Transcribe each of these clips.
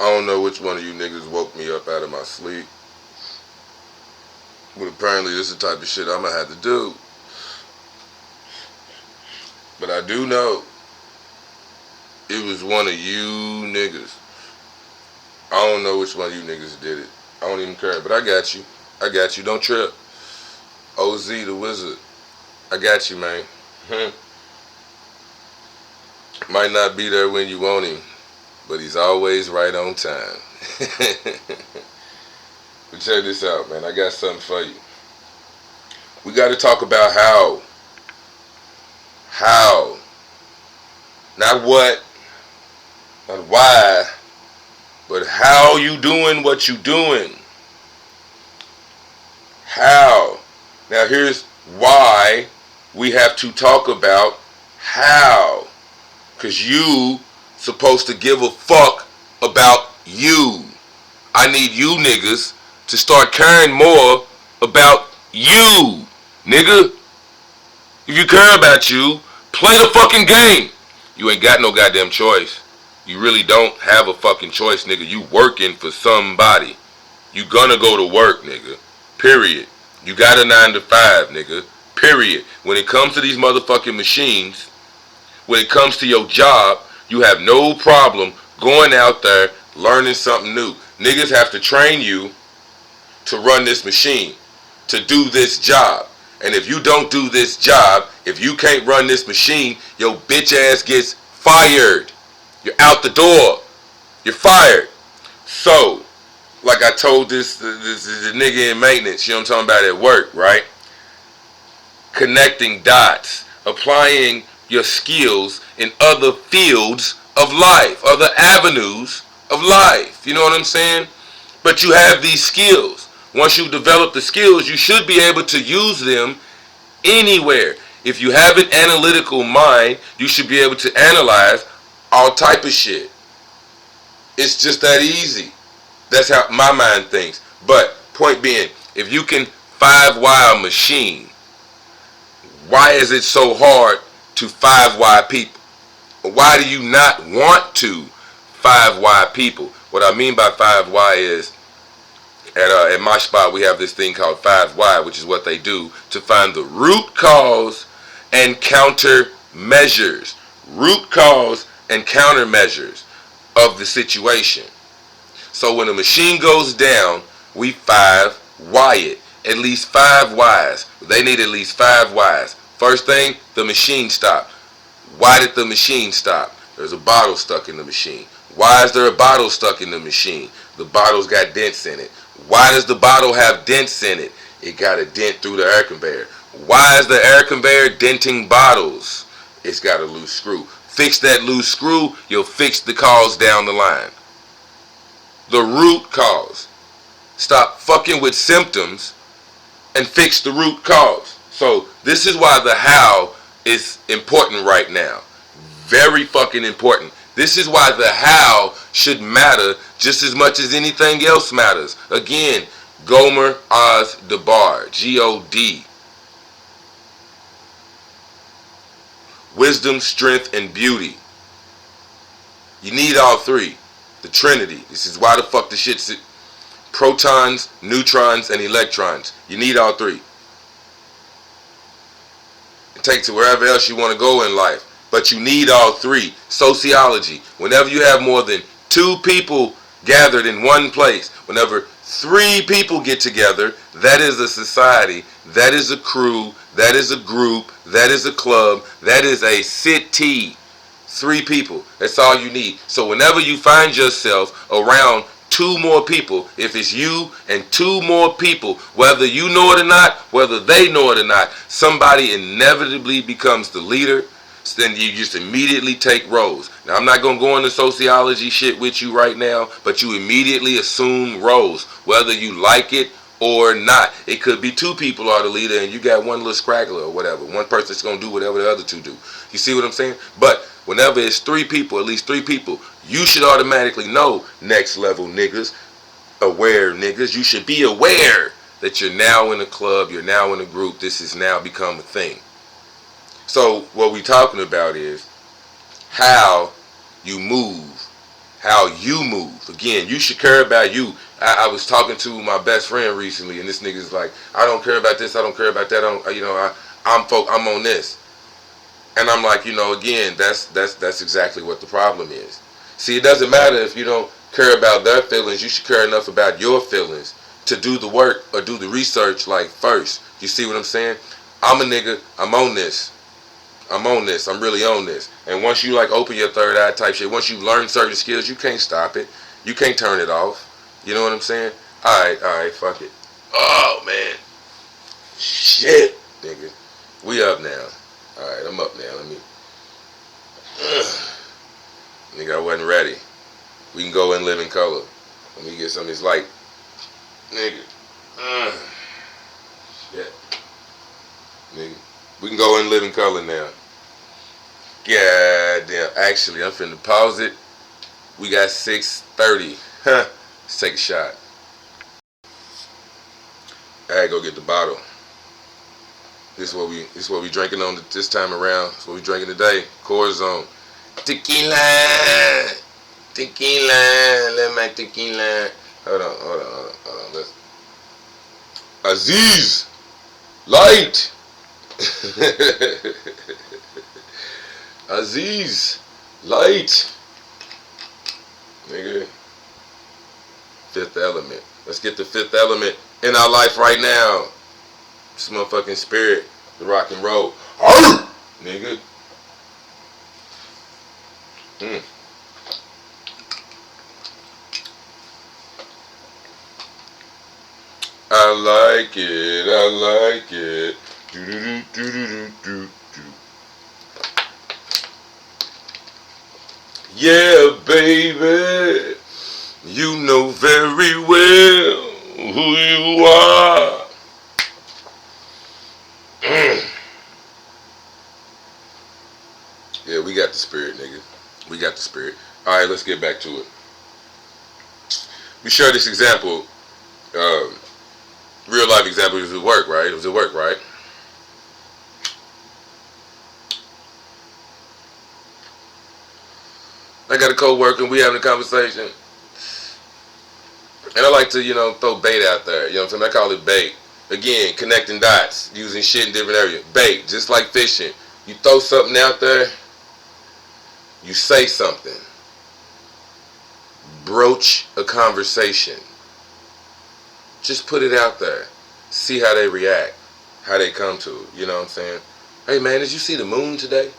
I don't know which one of you niggas woke me up out of my sleep. But apparently this is the type of shit I'm gonna have to do. But I do know it was one of you niggas. I don't know which one of you niggas did it. I don't even care. But I got you. I got you. Don't trip. OZ the Wizard. I got you, man. Might not be there when you want him, but he's always right on time. But check this out, man. I got something for you. We got to talk about how. Not what, not why, but how you doing what you doing. How. Now here's why we have to talk about how. Because you supposed to give a fuck about you. I need you niggas to start caring more about you, nigga. If you care about you, play the fucking game. You ain't got no goddamn choice. You really don't have a fucking choice, nigga. You working for somebody. You gonna go to work, nigga. Period. You got a 9 to 5, nigga. Period. When it comes to these motherfucking machines, when it comes to your job, you have no problem going out there learning something new. Niggas have to train you to run this machine, to do this job. And if you don't do this job, if you can't run this machine, your bitch ass gets fired. You're out the door. You're fired. So, like I told this nigga in maintenance, you know what I'm talking about, at work, right? Connecting dots, applying your skills in other fields of life, other avenues of life. You know what I'm saying? But you have these skills. Once you develop the skills, you should be able to use them anywhere. If you have an analytical mind, you should be able to analyze all type of shit. It's just that easy. That's how my mind thinks. But point being, if you can 5-wire a machine, why is it so hard to 5-wire people? Why do you not want to 5-wire people? What I mean by 5-wire is, at my spot, we have this thing called 5-wire, which is what they do to find the root cause and countermeasures. Root cause and countermeasures of the situation. So when a machine goes down, we 5-wire it. At least 5 wires. They need at least 5 wires. First thing, the machine stopped. Why did the machine stop? There's a bottle stuck in the machine. Why is there a bottle stuck in the machine? The bottle's got dents in it. Why does the bottle have dents in it? It got a dent through the air conveyor. Why is the air conveyor denting bottles? It's got a loose screw. Fix that loose screw, you'll fix the cause down the line. The root cause. Stop fucking with symptoms and fix the root cause. So this is why the how is important right now. Very fucking important. This is why the how should matter just as much as anything else matters. Again, Gomer Oz Debar, G-O-D. Wisdom, strength, and beauty. You need all three. The Trinity. This is why the fuck the shit's protons, neutrons, and electrons. You need all three. It takes you wherever else you want to go in life. But you need all three. Sociology. Whenever you have more than 2 people gathered in one place, whenever 3 people get together, that is a society, that is a crew, that is a group, that is a club, that is a city. 3 people. That's all you need. So whenever you find yourself around 2 more people, if it's you and 2 more people, whether you know it or not, whether they know it or not, somebody inevitably becomes the leader. So then you just immediately take roles. Now I'm not going to go into sociology shit with you right now, but you immediately assume roles, whether you like it or not. It could be 2 people are the leader and you got one little scraggler or whatever. One person's going to do whatever the other 2 do. You see what I'm saying? But whenever it's 3 people, at least 3 people, you should automatically know, next level niggas, aware niggas, you should be aware that you're now in a club, you're now in a group, this has now become a thing. So what we're talking about is how you move how you move. Again, you should care about you. I was talking to my best friend recently, and this nigga's like, I don't care about this, I don't care about that. I'm on this, and I'm like, again, that's exactly what the problem is. See, it doesn't matter if you don't care about their feelings. You should care enough about your feelings to do the work or do the research like first. You see what I'm saying? I'm a nigga. I'm on this. I'm on this. I'm really on this. And once you like open your third eye type shit, once you learn certain skills, you can't stop it. You can't turn it off. You know what I'm saying? Alright, fuck it. Oh man. Shit, nigga. We up now. Alright, I'm up now. Let me nigga, I wasn't ready. We can go and live in color. Let me get some of this light. Nigga. Shit. Nigga. We can go and live in color now. God damn. Actually, I'm finna pause it. We got 6:30. Let's take a shot. I had to go get the bottle. This is what we drinking on this time around. This is what we drinking today. Corazon. Tequila. Tequila. Let my tequila. Hold on. Let's. Aziz. Light. Aziz. Light. Nigga. Fifth element. Let's get the fifth element in our life right now. This motherfucking spirit. The rock and roll. Arr! Nigga. I like it. I like it. Do do do do do do do. Yeah, baby. You know very well who you are. Yeah, we got the spirit, nigga. We got the spirit. Alright, let's get back to it. We share this example, real life example. It was at work, right? It was at work, right? I got a co-worker and we having a conversation. And I like to, throw bait out there. You know what I'm saying? I call it bait. Again, connecting dots, using shit in different areas. Bait, just like fishing. You throw something out there, you say something. Broach a conversation. Just put it out there. See how they react. How they come to it. You know what I'm saying? Hey man, did you see the moon today?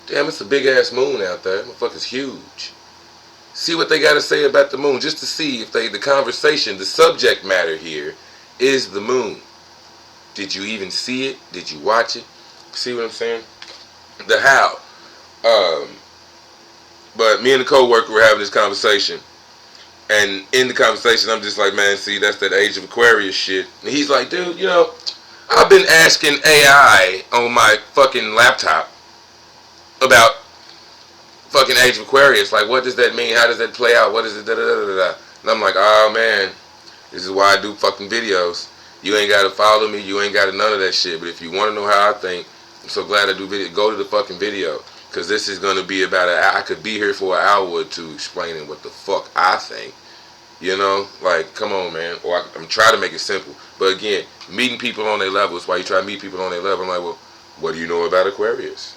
Damn, it's a big ass moon out there. Motherfucker's huge. See what they got to say about the moon, just to see if the conversation, the subject matter here is the moon. Did you even see it? Did you watch it? See what I'm saying? The how. But me and the co-worker were having this conversation. And in the conversation, I'm just like, man, see, that's that Age of Aquarius shit. And he's like, dude, I've been asking AI on my fucking laptop about fucking Age of Aquarius. Like, what does that mean? How does that play out? What is it? Da, da, da, da, da. And I'm like, oh man, this is why I do fucking videos. You ain't got to follow me. You ain't got to none of that shit. But if you want to know how I think, I'm so glad I do video. Go to the fucking video. Because this is going to be about I could be here for an hour or two explaining what the fuck I think. Like, come on, man. Or I'm trying to make it simple. But again, meeting people on their level is why you try to meet people on their level. I'm like, well, what do you know about Aquarius?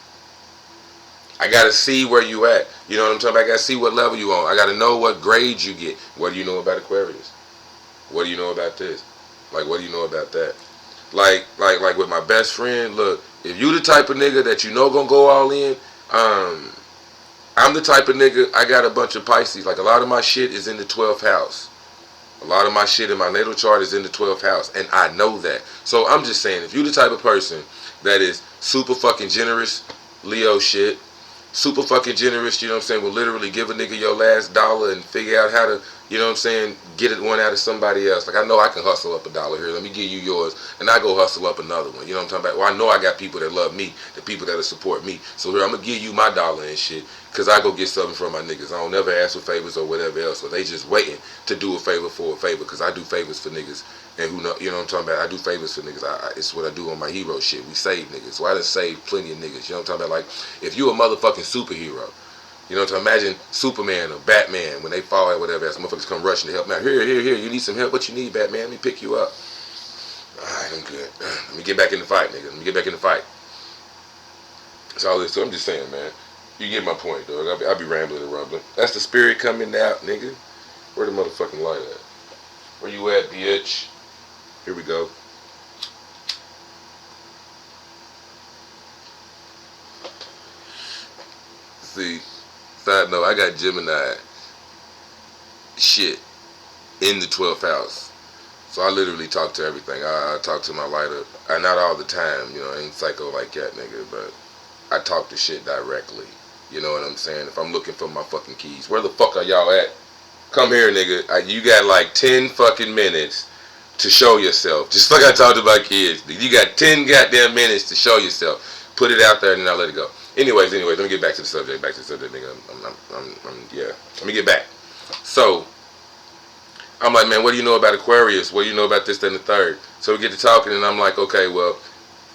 I got to see where you at. You know what I'm talking about? I got to see what level you on. I got to know what grades you get. What do you know about Aquarius? What do you know about this? Like, what do you know about that? Like with my best friend, look, if you the type of nigga that gonna go all in, I'm the type of nigga, I got a bunch of Pisces. Like, a lot of my shit is in the 12th house. A lot of my shit in my natal chart is in the 12th house. And I know that. So I'm just saying, if you the type of person that is super fucking generous, Leo shit, super fucking generous, you know what I'm saying, will literally give a nigga your last dollar and figure out how to, you know what I'm saying, get it one out of somebody else. Like, I know I can hustle up $1 here. Let me give you yours. And I go hustle up another one. You know what I'm talking about? Well, I know I got people that love me, the people that'll support me. So here, I'm going to give you my dollar and shit, because I go get something from my niggas. I don't never ask for favors or whatever else. So they just waiting to do a favor for a favor, because I do favors for niggas. And who know, you know what I'm talking about? I do favors for niggas. It's what I do on my hero shit. We save niggas. So I done saved plenty of niggas. You know what I'm talking about? Like, if you a motherfucking superhero, You know, to imagine Superman or Batman when they fall or whatever, as motherfuckers come rushing to help me out. Here, you need some help. What you need, Batman? Let me pick you up. Alright, I'm good. Let me get back in the fight, nigga. Let me get back in the fight. That's all this. So I'm just saying, man. You get my point, dog. I'll be rambling and rumbling. That's the spirit coming out, nigga. Where the motherfucking light at? Where you at, bitch? Here we go. See, side note, I got Gemini shit in the 12th house. So I literally talk to everything. I talk to my lighter. Not all the time, you know, I ain't psycho like that, nigga, but I talk to shit directly. You know what I'm saying? If I'm looking for my fucking keys, where the fuck are y'all at? Come here, nigga. You got like 10 fucking minutes to show yourself. Just like I talked to my kids. You got 10 goddamn minutes to show yourself. Put it out there and then I'll let it go. Anyways, let me get back to the subject. Nigga. Yeah. Let me get back. So, I'm like, man, what do you know about Aquarius? What do you know about this, that, and the third? So we get to talking and I'm like, okay, well,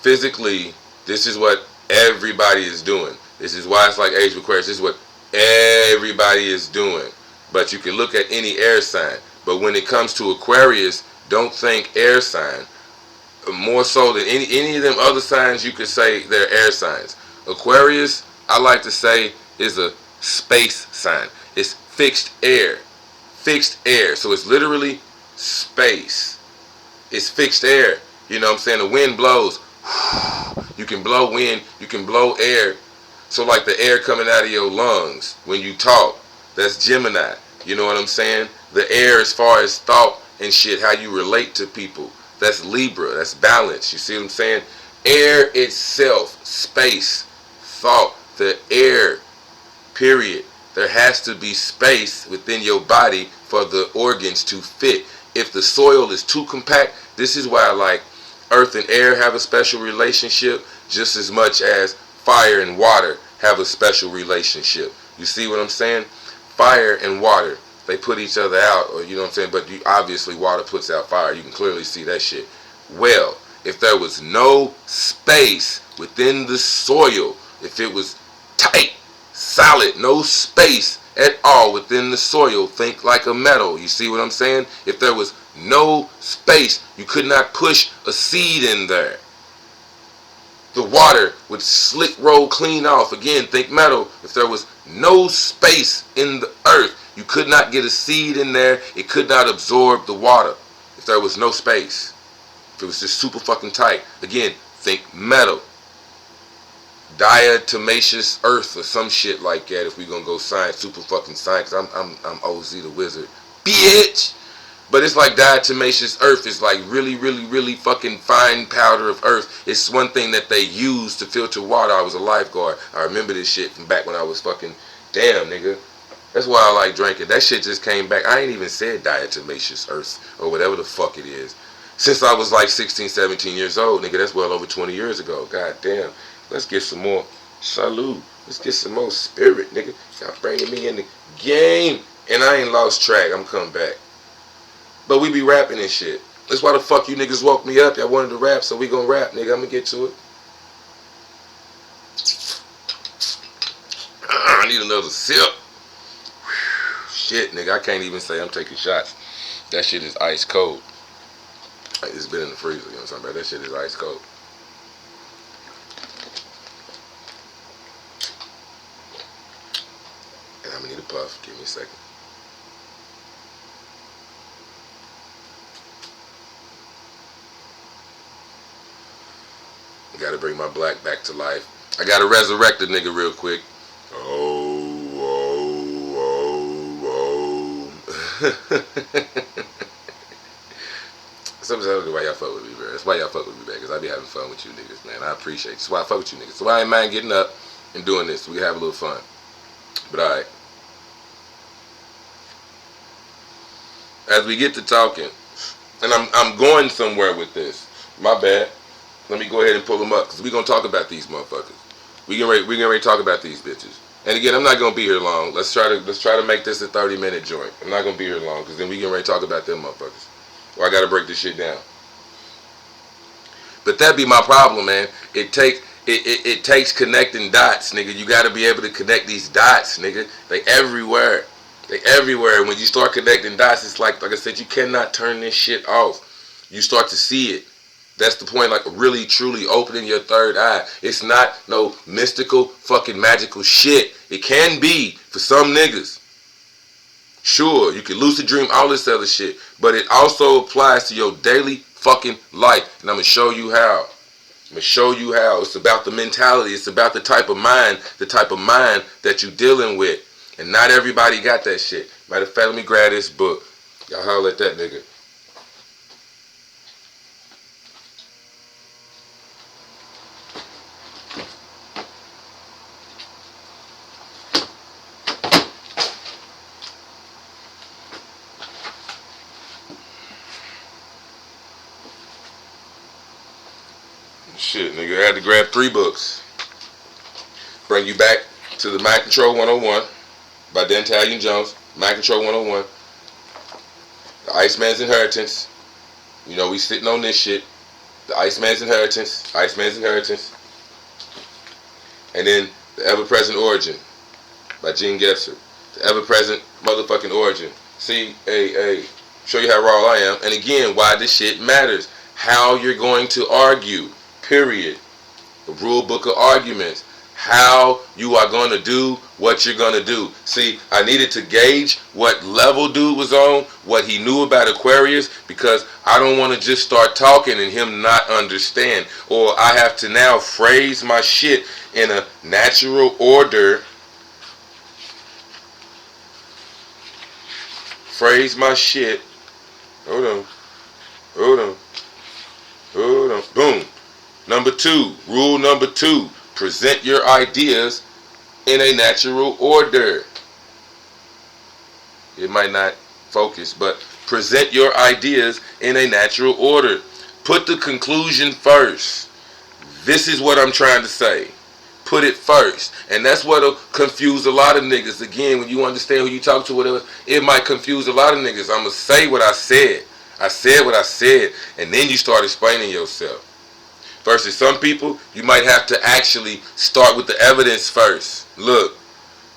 physically, this is what everybody is doing. This is why it's like Age of Aquarius. This is what everybody is doing. But you can look at any air sign. But when it comes to Aquarius, don't think air sign. More so than any of them other signs, you could say they're air signs. Aquarius, I like to say, is a space sign. It's fixed air. Fixed air. So it's literally space. It's fixed air. You know what I'm saying? The wind blows. You can blow wind. You can blow air. So like the air coming out of your lungs when you talk, that's Gemini. You know what I'm saying? The air as far as thought and shit, how you relate to people, that's Libra. That's balance. You see what I'm saying? Air itself, space, thought, the air, period. There has to be space within your body for the organs to fit. If the soil is too compact, this is why like earth and air have a special relationship just as much as fire and water have a special relationship. You see what I'm saying? Fire and water, they put each other out, or you know what I'm saying? But obviously water puts out fire. You can clearly see that shit. Well, if there was no space within the soil, if it was tight, solid, no space at all within the soil, think like a metal. You see what I'm saying? If there was no space, you could not push a seed in there. The water would slick roll clean off. Again, think metal. If there was no space in the earth, you could not get a seed in there. It could not absorb the water. If there was no space. If it was just super fucking tight. Again, think metal. Diatomaceous earth or some shit like that. If we gonna go science, super fucking science. I'm OZ the wizard, bitch. But it's like diatomaceous earth is like really, really, really fucking fine powder of earth. It's one thing that they use to filter water. I was a lifeguard. I remember this shit from back when I was fucking, damn nigga. That's why I like drinking. That shit just came back. I ain't even said diatomaceous earth or whatever the fuck it is. Since I was like 16, 17 years old, nigga. That's well over 20 years ago. God damn. Let's get some more salute. Let's get some more spirit, nigga. Y'all bringing me in the game. And I ain't lost track. I'm coming back. But we be rapping and shit. That's why the fuck you niggas woke me up. Y'all wanted to rap, so we gonna rap, nigga. I'm gonna get to it. I need another sip. Shit, nigga. I can't even say I'm taking shots. That shit is ice cold. It's been in the freezer, you know what I'm talking about? That shit is ice cold. And I'm gonna need a puff. Give me a second. Gotta bring my black back to life. I gotta resurrect a nigga real quick. Sometimes I don't know why y'all fuck with me, bro. That's why y'all fuck with me, man. Because I be having fun with you niggas, man. I appreciate it. That's why I fuck with you niggas. So I ain't mind getting up and doing this. We can have a little fun. But alright. As we get to talking, and I'm going somewhere with this. My bad. Let me go ahead and pull them up, because we're going to talk about these motherfuckers. We're getting ready to talk about these bitches. And again, I'm not going to be here long. Let's try to make this a 30-minute joint. I'm not going to be here long, because then we get ready to talk about them motherfuckers. Or I got to break this shit down. But that be my problem, man. It it takes connecting dots, nigga. You got to be able to connect these dots, nigga. They everywhere. They everywhere. When you start connecting dots, it's like I said, you cannot turn this shit off. You start to see it. That's the point, like really, truly opening your third eye. It's not no mystical, fucking magical shit. It can be for some niggas. Sure, you can lucid dream, all this other shit. But it also applies to your daily fucking life. And I'm going to show you how. I'm going to show you how. It's about the mentality. It's about the type of mind that you're dealing with. And not everybody got that shit. Matter of fact, let me grab this book. Y'all holler at that nigga. Shit, nigga, I had to grab 3 books. Bring you back to the Mind Control 101 by Dentalian Jones. Mind Control 101. The Iceman's Inheritance. You know, we sitting on this shit. The Iceman's Inheritance. Iceman's Inheritance. And then The Ever-Present Origin by Gene Gesser. The Ever-Present motherfucking Origin. See, hey, show you how raw I am. And again, why this shit matters. How you're going to argue. Period. The rule book of arguments. How you are going to do what you're going to do. See, I needed to gauge what level dude was on, what he knew about Aquarius, because I don't want to just start talking and him not understand. Or I have to now phrase my shit in a natural order. Phrase my shit. Hold on. Boom. Rule number 2, present your ideas in a natural order. It might not focus, but present your ideas in a natural order. Put the conclusion first. This is what I'm trying to say. Put it first. And that's what'll confuse a lot of niggas. Again, when you understand who you talk to, whatever, it might confuse a lot of niggas. I'm going to say what I said. I said what I said, and then you start explaining yourself. Versus some people, you might have to actually start with the evidence first. Look,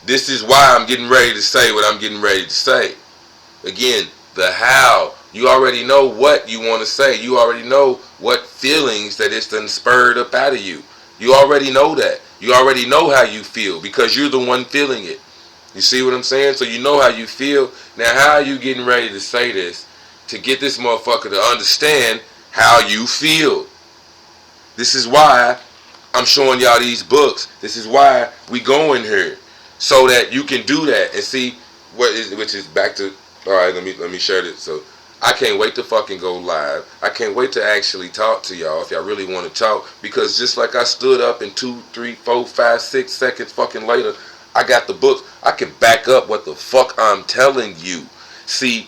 this is why I'm getting ready to say what I'm getting ready to say. Again, the how. You already know what you want to say. You already know what feelings that it's done spurred up out of you. You already know that. You already know how you feel because you're the one feeling it. You see what I'm saying? So you know how you feel. Now, how are you getting ready to say this to get this motherfucker to understand how you feel? This is why I'm showing y'all these books. This is why we go in here, so that you can do that and see which is back to. All right, let me share this. So I can't wait to fucking go live. I can't wait to actually talk to y'all if y'all really want to talk, because just like I stood up and 2, 3, 4, 5, 6 seconds fucking later, I got the books. I can back up what the fuck I'm telling you. See,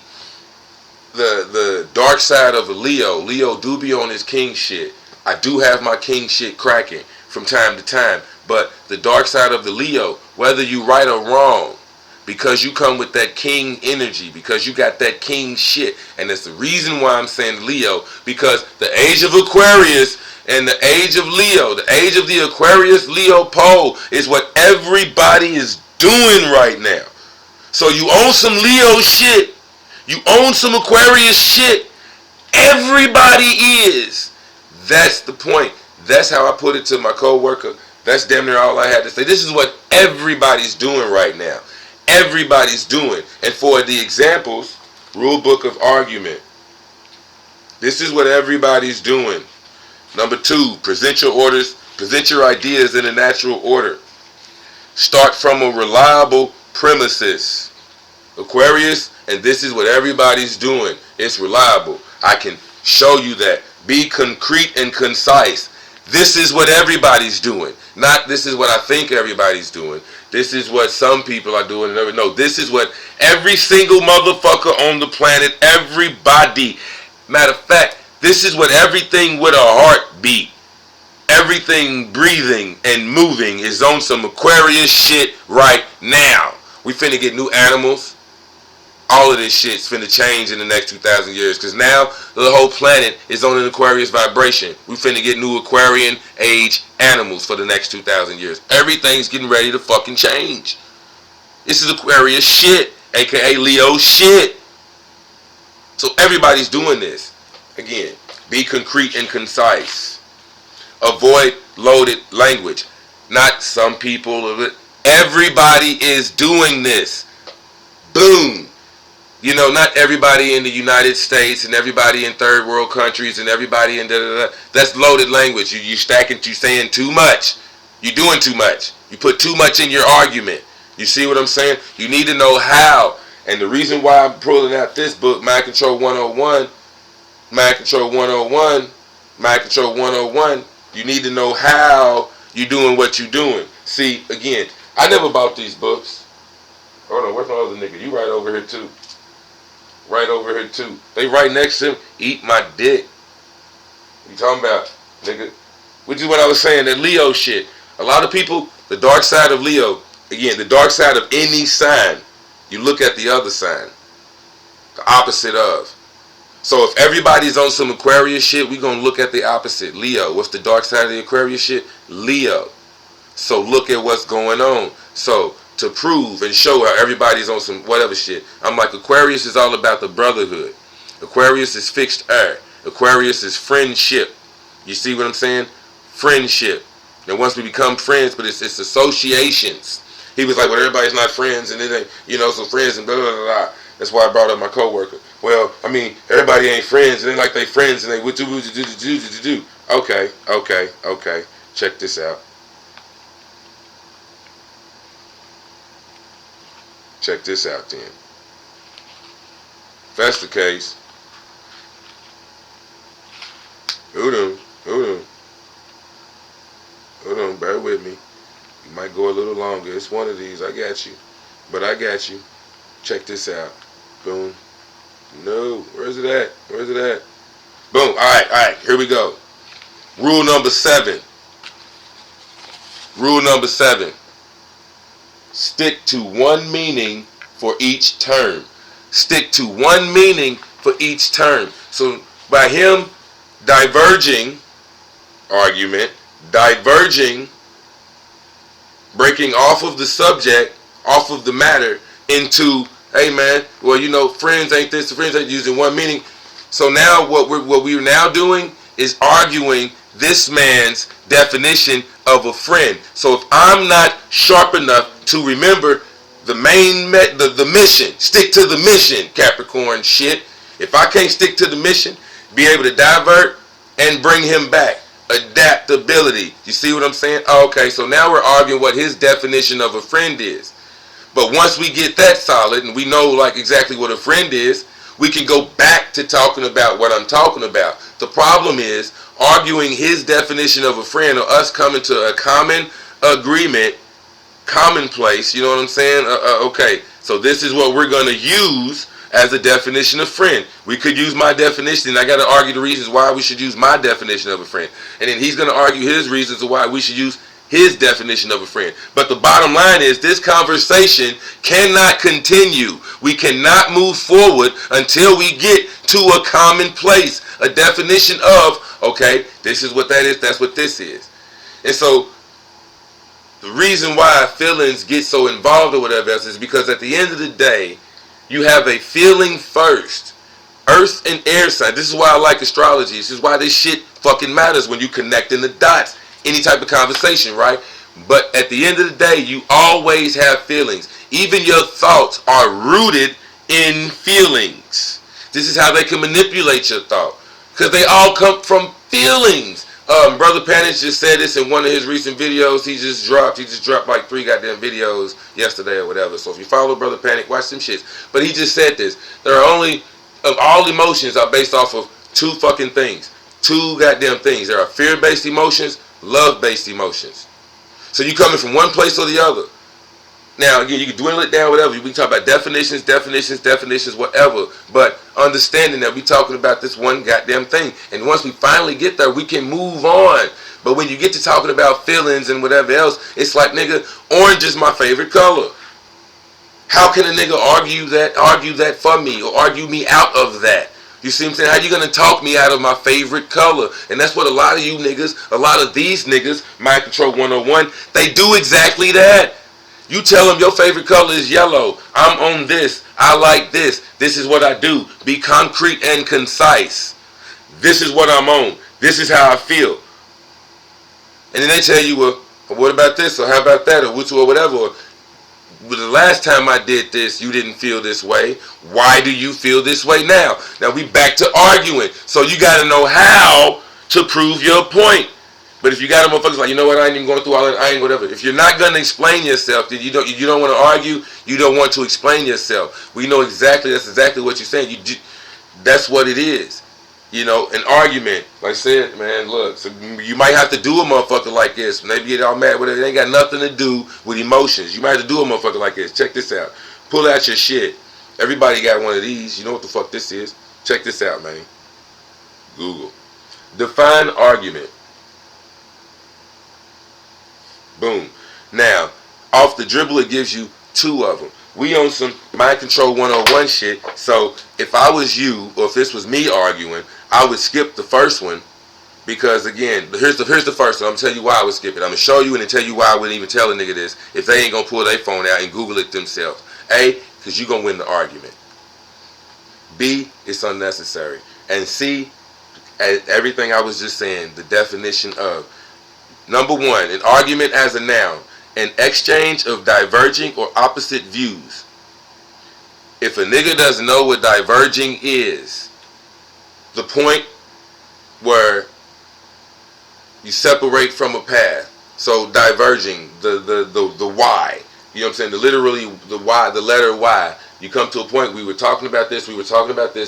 the dark side of a Leo do be on his king shit. I do have my king shit cracking from time to time. But the dark side of the Leo, whether you right or wrong, because you come with that king energy, because you got that king shit. And that's the reason why I'm saying Leo, because the age of Aquarius and the age of Leo, the age of the Aquarius Leo pole is what everybody is doing right now. So you own some Leo shit. You own some Aquarius shit. Everybody is. That's the point. That's how I put it to my co-worker. That's damn near all I had to say. This is what everybody's doing right now. Everybody's doing. And for the examples, rule book of argument. This is what everybody's doing. Number 2, present your ideas in a natural order. Start from a reliable premises. Aquarius, and this is what everybody's doing. It's reliable. I can show you that. Be concrete and concise. This is what everybody's doing. Not this is what I think everybody's doing. This is what some people are doing. No, this is what every single motherfucker on the planet, everybody. Matter of fact, this is what everything with a heartbeat, everything breathing and moving is on some Aquarius shit right now. We finna get new animals. All of this shit's finna change in the next 2,000 years, because now the whole planet is on an Aquarius vibration. We finna get new Aquarian age animals for the next 2,000 years. Everything's getting ready to fucking change. This is Aquarius shit, aka Leo shit. So everybody's doing this. Again, be concrete and concise. Avoid loaded language. Not some people. Everybody is doing this. Boom. You know, not everybody in the United States and everybody in third world countries and everybody in da-da-da. That's loaded language. You stacking, you saying too much. You're doing too much. You put too much in your argument. You see what I'm saying? You need to know how. And the reason why I'm pulling out this book, Mind Control 101, Mind Control 101, Mind Control 101, you need to know how you're doing what you're doing. See, again, I never bought these books. Hold on, where's my other nigga? You right over here too. Right over here too. They right next to him. Eat my dick. You talking about, nigga? Which is what I was saying, that Leo shit. A lot of people, the dark side of Leo, again, the dark side of any sign, you look at the other sign. The opposite of. So if everybody's on some Aquarius shit, we're going to look at the opposite. Leo. What's the dark side of the Aquarius shit? Leo. So look at what's going on. So to prove and show how everybody's on some whatever shit, I'm like, Aquarius is all about the brotherhood. Aquarius is fixed air. Aquarius is friendship. You see what I'm saying? Friendship. And once we become friends, but it's associations. He was like, well, everybody's not friends, and it ain't, you know, so friends and blah, blah, blah, blah. That's why I brought up my coworker. Well, I mean, everybody ain't friends, and they like they friends, and they would do. Okay. Check this out. Check this out then. If that's the case, hold on, bear with me. You might go a little longer. It's one of these. I got you. But I got you. Check this out. Boom. No. Where's it at? Boom. Alright. Here we go. Rule number 7. Stick to one meaning for each term. Stick to one meaning for each term. So by him diverging, breaking off of the subject, off of the matter, into, hey man, well, you know, friends ain't this, friends ain't using one meaning. So now what we're now doing is arguing this man's definition of a friend. So if I'm not sharp enough to remember the mission, stick to the mission, Capricorn shit. If I can't stick to the mission, be able to divert and bring him back. Adaptability. You see what I'm saying? Okay, so now we're arguing what his definition of a friend is. But once we get that solid and we know like exactly what a friend is, we can go back to talking about what I'm talking about. The problem is arguing his definition of a friend or us coming to a common agreement, commonplace, you know what I'm saying? Okay, so this is what we're going to use as a definition of friend. We could use my definition, and I got to argue the reasons why we should use my definition of a friend. And then he's going to argue his reasons why we should use his definition of a friend. But the bottom line is this conversation cannot continue. We cannot move forward until we get to a common place, a definition of, okay, this is what that is, that's what this is. And so the reason why feelings get so involved or whatever else is because at the end of the day, you have a feeling first. Earth and air sign. This is why I like astrology. This is why this shit fucking matters when you connecting the dots. Any type of conversation, right? But at the end of the day, you always have feelings. Even your thoughts are rooted in feelings. This is how they can manipulate your thought. Because they all come from feelings. Brother Panic just said this in one of his recent videos. He just dropped like 3 goddamn videos yesterday or whatever. So if you follow Brother Panic, watch them shits. But he just said this. There are only, all emotions are based off of 2 fucking things. 2 goddamn things. There are fear-based emotions, love-based emotions. So you coming from one place or the other. Now, again, you can dwindle it down, whatever. We can talk about definitions, whatever. But understanding that we talking about this one goddamn thing. And once we finally get there, we can move on. But when you get to talking about feelings and whatever else, it's like, nigga, orange is my favorite color. How can a nigga argue that for me, or argue me out of that? You see what I'm saying? How you gonna talk me out of my favorite color? And that's what a lot of you niggas, a lot of these niggas, Mind Control 101, they do exactly that. You tell them your favorite color is yellow. I'm on this. I like this. This is what I do. Be concrete and concise. This is what I'm on. This is how I feel. And then they tell you, well, what about this? Or how about that? Or which or whatever. Or, well, the last time I did this, you didn't feel this way. Why do you feel this way now? Now we back to arguing. So you got to know how to prove your point. But if you got a motherfuckers like, you know what, I ain't even going through all that, I ain't whatever. If you're not gonna explain yourself, then you don't want to argue. You don't want to explain yourself. We know exactly that's exactly what you're saying. That's what it is. You know, an argument. Like I said, man, look, so you might have to do a motherfucker like this. Maybe get all mad with it. It ain't got nothing to do with emotions. You might have to do a motherfucker like this. Check this out. Pull out your shit. Everybody got one of these. You know what the fuck this is? Check this out, man. Google. Define argument. Boom. Now, off the dribble, it gives you two of them. We on some Mind Control 101 shit. So if I was you, or if this was me arguing, I would skip the first one. Because again, here's the first one. I'm gonna tell you why I would skip it. I'm gonna show you and then tell you why I wouldn't even tell a nigga this if they ain't gonna pull their phone out and Google it themselves. A, because you gonna win the argument. B, it's unnecessary. And C, everything I was just saying, the definition of. Number one, an argument as a noun, an exchange of diverging or opposite views. If a nigga doesn't know what diverging is, the point where you separate from a path. So diverging, the Y. You know what I'm saying? Literally the Y, the letter Y. You come to a point, we were talking about this,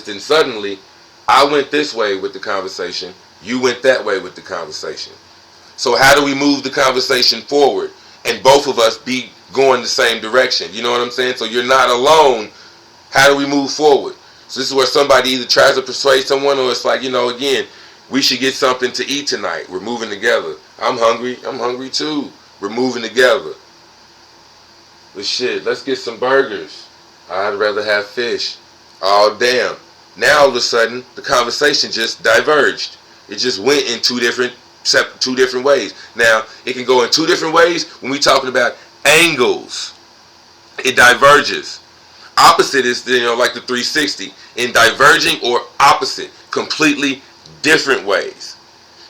then suddenly I went this way with the conversation, you went that way with the conversation. So how do we move the conversation forward and both of us be going the same direction? You know what I'm saying? So you're not alone. How do we move forward? So this is where somebody either tries to persuade someone, or it's like, you know, again, we should get something to eat tonight. We're moving together. I'm hungry too. We're moving together. But shit, let's get some burgers. I'd rather have fish. Oh damn. Now all of a sudden the conversation just diverged. It just went in two different ways. Now, it can go in two different ways when we're talking about angles. It diverges. Opposite is, you know, like the 360. In diverging or opposite, completely different ways.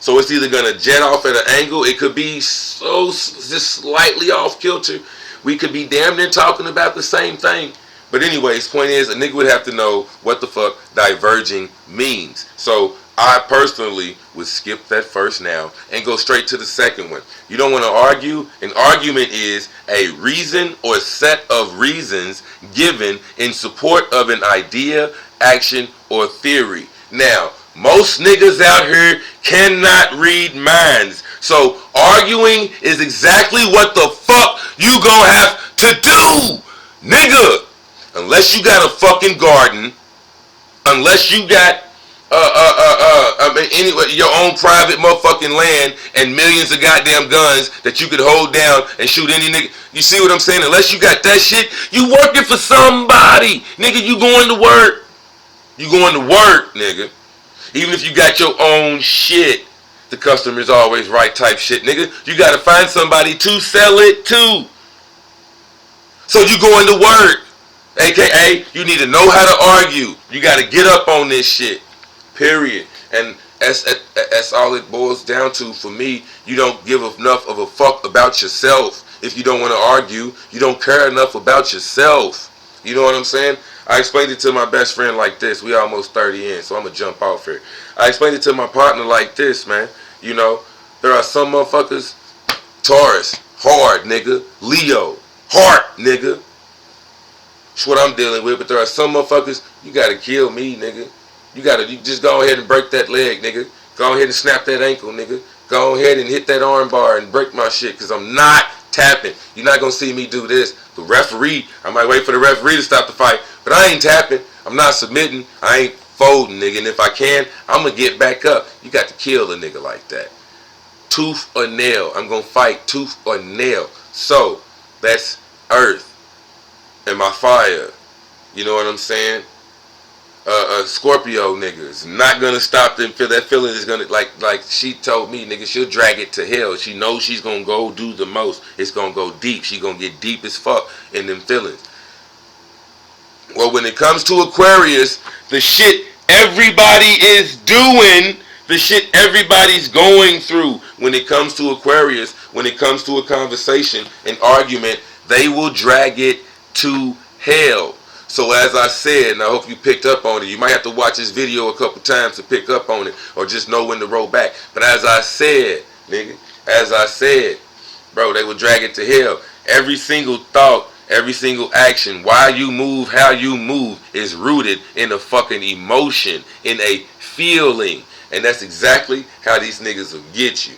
So it's either going to jet off at an angle. It could be so just slightly off kilter. We could be damn near talking about the same thing. But anyways, point is, a nigga would have to know what the fuck diverging means. So I personally would skip that first now and go straight to the second one. You don't want to argue. An argument is a reason or set of reasons given in support of an idea, action, or theory. Now, most niggas out here cannot read minds. So arguing is exactly what the fuck you gonna have to do, nigga. Unless you got a fucking garden, unless you got anyway, your own private motherfucking land and millions of goddamn guns that you could hold down and shoot any nigga. You see what I'm saying? Unless you got that shit, you working for somebody. Nigga, you going to work. You going to work, nigga. Even if you got your own shit, the customer's always right type shit, nigga. You gotta find somebody to sell it to. So you going to work. AKA, you need to know how to argue. You gotta get up on this shit. Period. And that's all it boils down to for me. You don't give enough of a fuck about yourself. If you don't want to argue, you don't care enough about yourself. You know what I'm saying? I explained it to my best friend like this. We almost 30 in, so I'm going to jump off here. I explained it to my partner like this, man. You know, there are some motherfuckers, Taurus, hard, nigga. Leo, heart, nigga. That's what I'm dealing with. But there are some motherfuckers, you got to kill me, nigga. You just go ahead and break that leg, nigga. Go ahead and snap that ankle, nigga. Go ahead and hit that arm bar and break my shit, because I'm not tapping. You're not going to see me do this. The referee, I might wait for the referee to stop the fight, but I ain't tapping. I'm not submitting. I ain't folding, nigga. And if I can, I'm going to get back up. You got to kill a nigga like that. Tooth or nail. I'm going to fight tooth or nail. So, that's earth. and my fire. You know what I'm saying? Scorpio niggas not gonna stop them feel that feeling is gonna like she told me, nigga, she'll drag it to hell. She knows she's gonna go do the most. It's gonna go deep. She gonna get deep as fuck in them feelings. Well, when it comes to Aquarius, the shit everybody is doing, the shit everybody's going through, when it comes to Aquarius, when it comes to a conversation, an argument, they will drag it to hell. So as I said, and I hope you picked up on it, you might have to watch this video a couple times to pick up on it, or just know when to roll back. But as I said, nigga, as I said, bro, they will drag it to hell. Every single thought, every single action, why you move, how you move, is rooted in a fucking emotion, in a feeling. And that's exactly how these niggas will get you.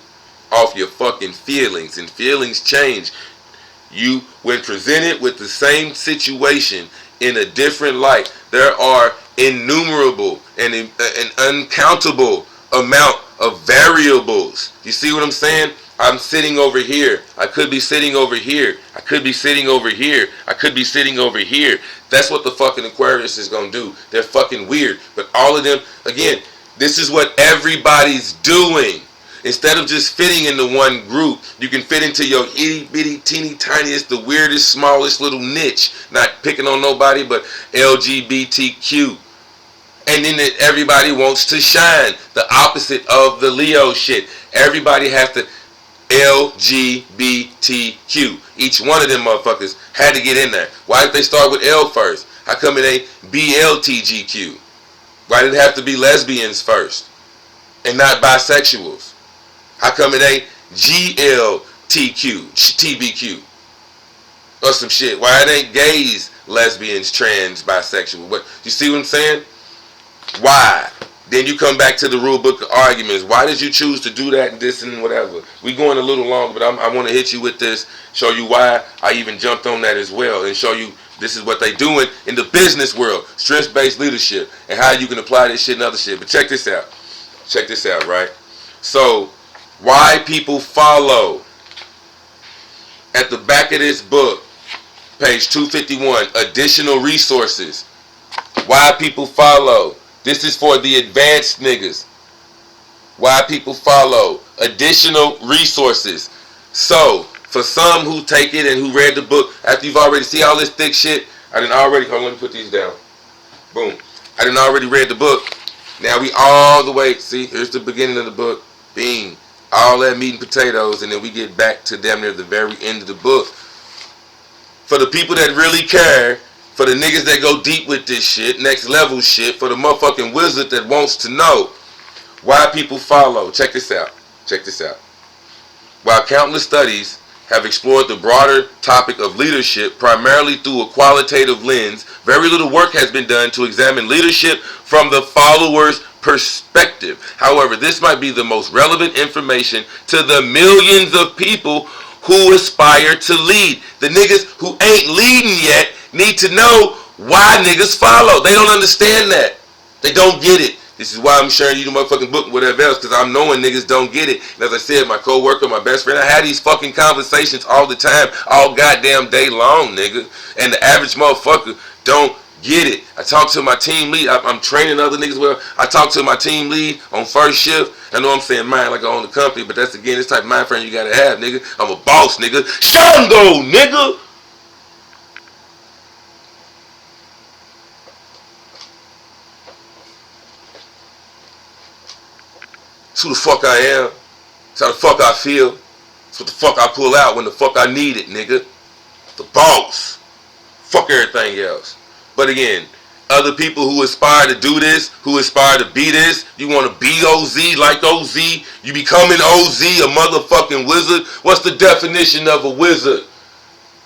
Off your fucking feelings. And feelings change. You, when presented with the same situation in a different light, there are innumerable and an uncountable amount of variables. You see what I'm saying? I'm sitting over here. I could be sitting over here. I could be sitting over here. I could be sitting over here. That's what the fucking Aquarius is going to do. They're fucking weird. But all of them, again, this is what everybody's doing. Instead of just fitting into one group, you can fit into your itty bitty teeny tiniest, the weirdest, smallest little niche. Not picking on nobody, but LGBTQ. And then everybody wants to shine. The opposite of the Leo shit. Everybody has to LGBTQ. Each one of them motherfuckers had to get in there. Why did they start with L first? How come it ain't BLTGQ? Why did it have to be lesbians first and not bisexuals? How come it ain't GLTQ, TBQ, or some shit? Why it ain't gays, lesbians, trans, bisexual? But you see what I'm saying? Why? Then you come back to the rule book of arguments. Why did you choose to do that and this and whatever? We going a little long, but I want to hit you with this, show you why I even jumped on that as well, and show you this is what they doing in the business world, strength-based leadership, and how you can apply this shit and other shit. But check this out. Check this out, right? So, why people follow. At the back of this book, page 251, additional resources. Why people follow. This is for the advanced niggas. Why people follow. Additional resources. So, for some who take it and who read the book, after you've already see all this thick shit, I didn't already, hold on, let me put these down. Boom. I didn't already read the book. Now we all the way, see, here's the beginning of the book. Bing. All that meat and potatoes, and then we get back to damn near the very end of the book. For the people that really care, for the niggas that go deep with this shit, next level shit, for the motherfucking wizard that wants to know why people follow. Check this out. Check this out. While countless studies have explored the broader topic of leadership primarily through a qualitative lens, very little work has been done to examine leadership from the follower's perspective. However, this might be the most relevant information to the millions of people who aspire to lead. The niggas who ain't leading yet need to know why niggas follow. They don't understand that. They don't get it. This is why I'm sharing you the motherfucking book and whatever else, because I'm knowing niggas don't get it. And as I said, my co-worker, my best friend, I had these fucking conversations all the time, all goddamn day long, nigga. And the average motherfucker don't get it. I talk to my team lead. I'm training other niggas. Well, I talk to my team lead on first shift. I know I'm saying mine like I own the company, but that's again this type of mind frame you gotta have, nigga. I'm a boss, nigga. Shango, nigga. That's who the fuck I am. That's how the fuck I feel. That's what the fuck I pull out when the fuck I need it, nigga. The boss. Fuck everything else. But again, other people who aspire to do this, who aspire to be this, you want to be OZ like OZ, you becoming OZ, a motherfucking wizard. What's the definition of a wizard?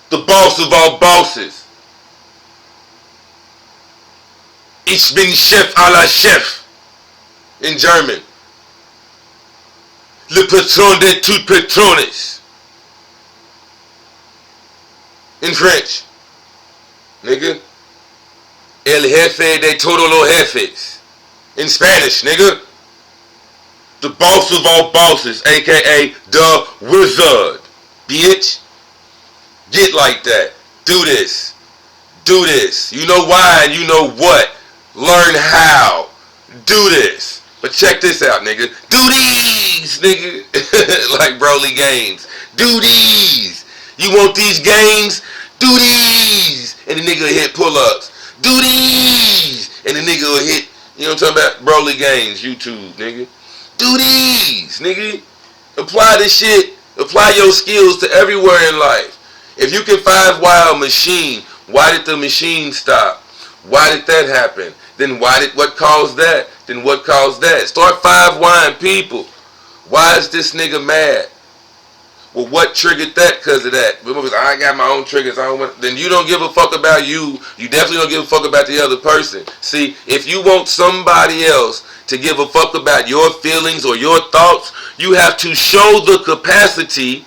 The boss of all bosses. Ich bin Chef à la Chef in German. Le patron de tout patrones in French. Nigga. El jefe de todos los jefes in Spanish, nigga. The boss of all bosses, aka the wizard. Bitch. Get like that. Do this. Do this. You know why and you know what. Learn how. Do this. But check this out, nigga. Do these, nigga. Like Broly games. Do these. You want these games? Do these. And the nigga will hit pull-ups. Do these. And the nigga will hit, you know what I'm talking about? Broly games, YouTube, nigga. Do these, nigga. Apply this shit. Apply your skills to everywhere in life. If you can find why a machine, why did the machine stop? Why did that happen? Then what caused that? Then what caused that? Start 5-whying people. Why is this nigga mad? Well, what triggered that because of that? I got my own triggers. Then you don't give a fuck about you. You definitely don't give a fuck about the other person. See, if you want somebody else to give a fuck about your feelings or your thoughts, you have to show the capacity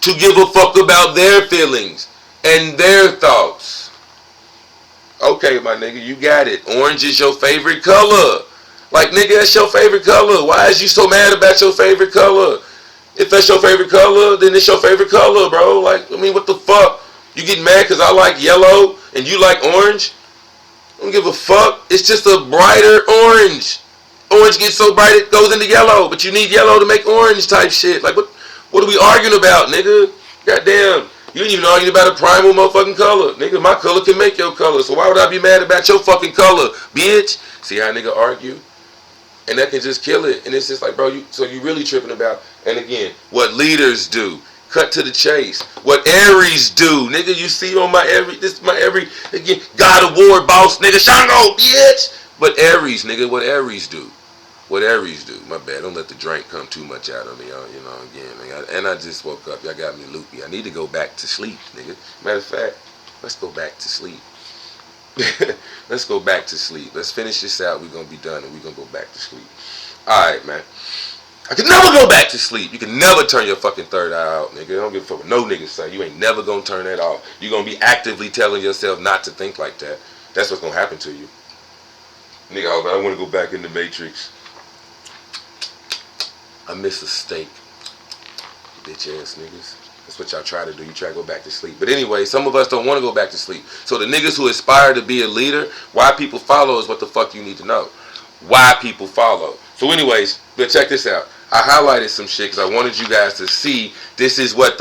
to give a fuck about their feelings and their thoughts. Okay, my nigga, you got it. Orange is your favorite color. Like, nigga, that's your favorite color. Why is you so mad about your favorite color? If that's your favorite color, then it's your favorite color, bro. Like, I mean, what the fuck? You get mad because I like yellow and you like orange? I don't give a fuck. It's just a brighter orange. Orange gets so bright it goes into yellow, but you need yellow to make orange type shit. Like, what are we arguing about, nigga? Goddamn. You ain't even arguing about a primal motherfucking color. Nigga, my color can make your color, so why would I be mad about your fucking color, bitch? See how nigga argue? And that can just kill it. And it's just like, bro, so you really tripping about, and again, what leaders do. Cut to the chase. What Aries do, nigga, you see on again, God of War boss, nigga, Shango, bitch. But Aries, nigga, what Aries do? What Aries do? My bad, don't let the drink come too much out of me, you know, again, nigga. And I just woke up, y'all got me loopy. I need to go back to sleep, nigga. Matter of fact, let's go back to sleep. Let's go back to sleep. Let's finish this out. We're going to be done and we're going to go back to sleep. Alright, man. I can never go back to sleep. You can never turn your fucking third eye out, nigga. I don't give a fuck what no niggas say. You ain't never going to turn that off. You're going to be actively telling yourself not to think like that. That's what's going to happen to you. Nigga, I want to go back in the Matrix. I miss a steak. Bitch ass niggas. That's what y'all try to do. You try to go back to sleep. But anyway, some of us don't want to go back to sleep. So the niggas who aspire to be a leader, why people follow is what the fuck you need to know. Why people follow. So anyways, but check this out. I highlighted some shit because I wanted you guys to see this is what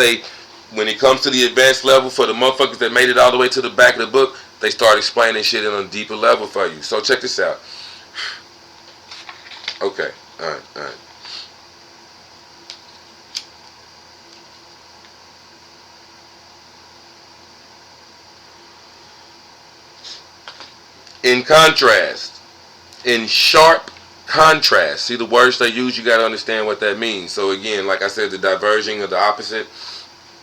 when it comes to the advanced level, for the motherfuckers that made it all the way to the back of the book, they start explaining shit on a deeper level for you. So check this out. Okay. Alright. In contrast, in sharp contrast, see the words they use, you got to understand what that means. So again, like I said, the diverging of the opposite,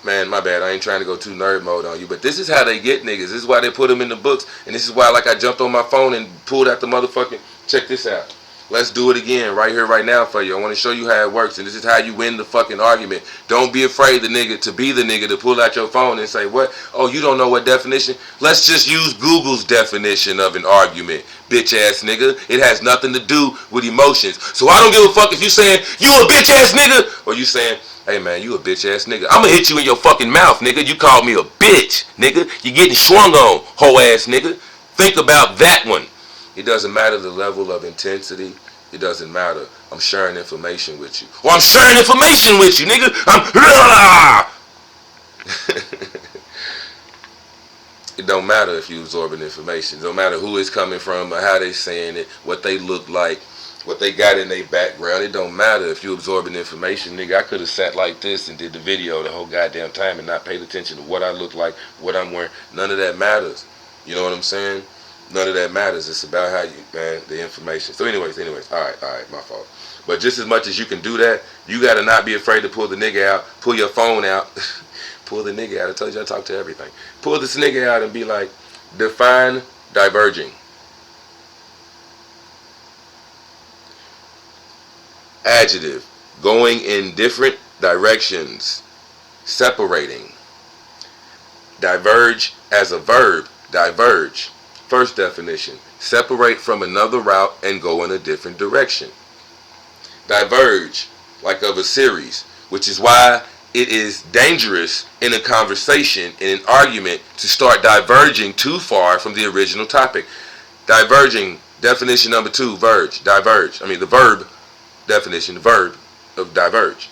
man, my bad, I ain't trying to go too nerd mode on you, but this is how they get niggas. This is why they put them in the books, and this is why, like, I jumped on my phone and pulled out the motherfucking, check this out. Let's do it again right here, right now for you. I want to show you how it works, and this is how you win the fucking argument. Don't be afraid to be the nigga to pull out your phone and say, what? Oh, you don't know what definition? Let's just use Google's definition of an argument, bitch ass nigga. It has nothing to do with emotions. So I don't give a fuck if you saying, you a bitch ass nigga, or you saying, hey man, you a bitch ass nigga. I'm gonna hit you in your fucking mouth, nigga. You called me a bitch, nigga. You getting swung on, hoe ass nigga. Think about that one. It doesn't matter the level of intensity. It doesn't matter. I'm sharing information with you. Well, I'm sharing information with you, nigga. It don't matter if you absorbing information. It don't matter who it's coming from or how they saying it, what they look like, what they got in their background. It don't matter if you absorbing information, nigga. I could have sat like this and did the video the whole goddamn time and not paid attention to what I look like, what I'm wearing. None of that matters. You know what I'm saying? None of that matters. It's about how you, man, the information. So anyways, all right, my fault. But just as much as you can do that, you got to not be afraid to pull the nigga out, pull your phone out, pull the nigga out. I told you I talk to everything. Pull this nigga out and be like, define diverging. Adjective, going in different directions, separating. Diverge as a verb, diverge. First definition, separate from another route and go in a different direction. Diverge, like of a series, which is why it is dangerous in a conversation, in an argument, to start diverging too far from the original topic. Diverging, definition number 2, verge, diverge. I mean, the verb definition, the verb of diverge.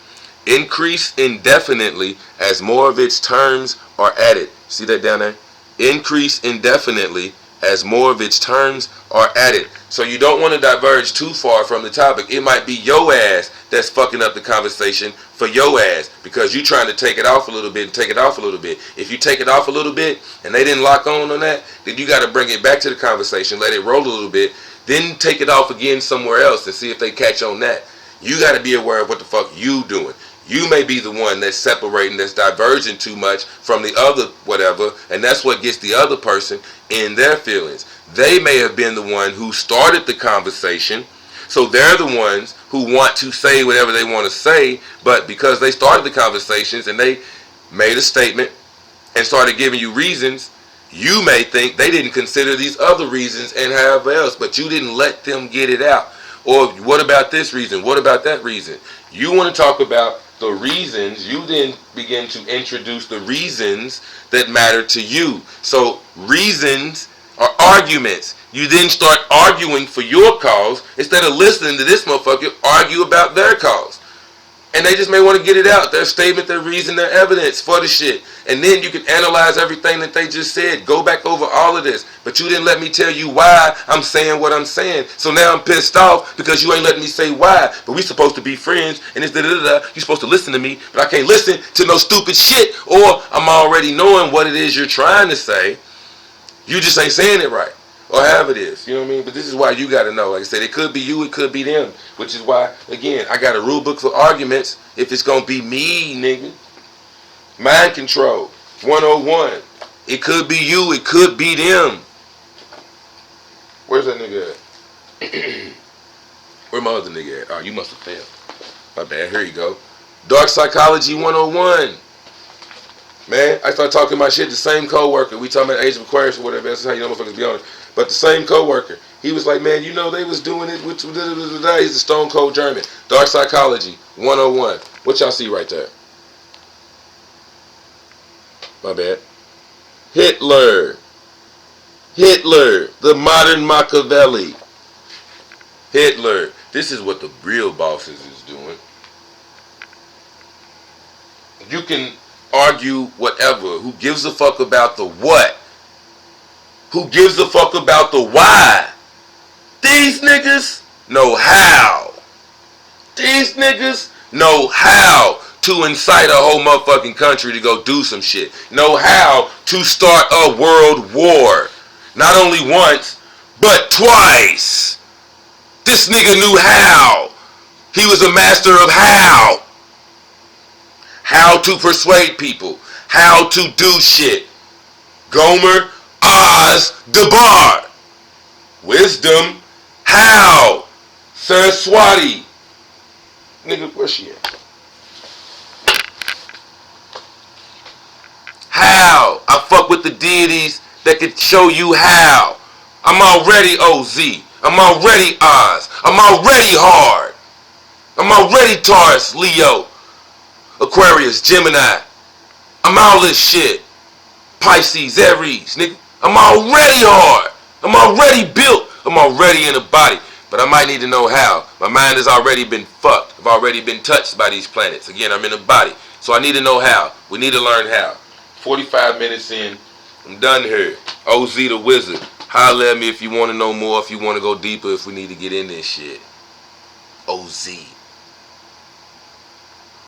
Increase indefinitely as more of its terms are added. See that down there? Increase indefinitely as more of its terms are added. So you don't want to diverge too far from the topic. It might be your ass that's fucking up the conversation for your ass, because you trying to take it off a little bit and take it off a little bit. If you take it off a little bit and they didn't lock on that, then you got to bring it back to the conversation, let it roll a little bit, then take it off again somewhere else and see if they catch on that. You got to be aware of what the fuck you doing. You may be the one that's separating, that's diverging too much from the other whatever, and that's what gets the other person in their feelings. They may have been the one who started the conversation, so they're the ones who want to say whatever they want to say, but because they started the conversations and they made a statement and started giving you reasons, you may think they didn't consider these other reasons and however else, but you didn't let them get it out. Or what about this reason? What about that reason? You want to talk about the reasons, you then begin to introduce the reasons that matter to you. So reasons are arguments. You then start arguing for your cause instead of listening to this motherfucker argue about their cause. And they just may want to get it out, their statement, their reason, their evidence for the shit. And then you can analyze everything that they just said. Go back over all of this. But you didn't let me tell you why I'm saying what I'm saying. So now I'm pissed off because you ain't letting me say why. But we supposed to be friends and it's da-da-da-da. You supposed to listen to me, but I can't listen to no stupid shit. Or I'm already knowing what it is you're trying to say. You just ain't saying it right. Or however it is, you know what I mean? But this is why you got to know. Like I said, it could be you, it could be them. Which is why, again, I got a rule book for arguments if it's going to be me, nigga. Mind control, 101. It could be you, it could be them. Where's that nigga at? Where my other nigga at? Oh, you must have failed. My bad, here you go. Dark Psychology 101. Man, I started talking my shit, the same co-worker. We talking about Age of Aquarius or whatever. That's how you know motherfuckers be on it. But the same co-worker. He was like, man, you know they was doing it with... He's a stone cold German. Dark Psychology 101. What y'all see right there? My bad. Hitler. Hitler. The modern Machiavelli. Hitler. This is what the real bosses is doing. You can argue whatever. Who gives a fuck about the what? Who gives a fuck about the why? These niggas know how. These niggas know how to incite a whole motherfucking country to go do some shit. Know how to start a world war. Not only once, but twice. This nigga knew how. He was a master of how. How to persuade people. How to do shit. Gomer, Oz, Debar. Wisdom, how. Saraswati. Nigga, where's she at? How. I fuck with the deities that could show you how. I'm already OZ. I'm already Oz. I'm already hard. I'm already Taurus, Leo, Aquarius, Gemini. I'm all this shit. Pisces, Aries, nigga. I'm already hard. I'm already built. I'm already in a body. But I might need to know how. My mind has already been fucked. I've already been touched by these planets. Again, I'm in a body. So I need to know how. We need to learn how. 45 minutes in. I'm done here. OZ the Wizard. Holler at me if you want to know more, if you want to go deeper, if we need to get in this shit. OZ.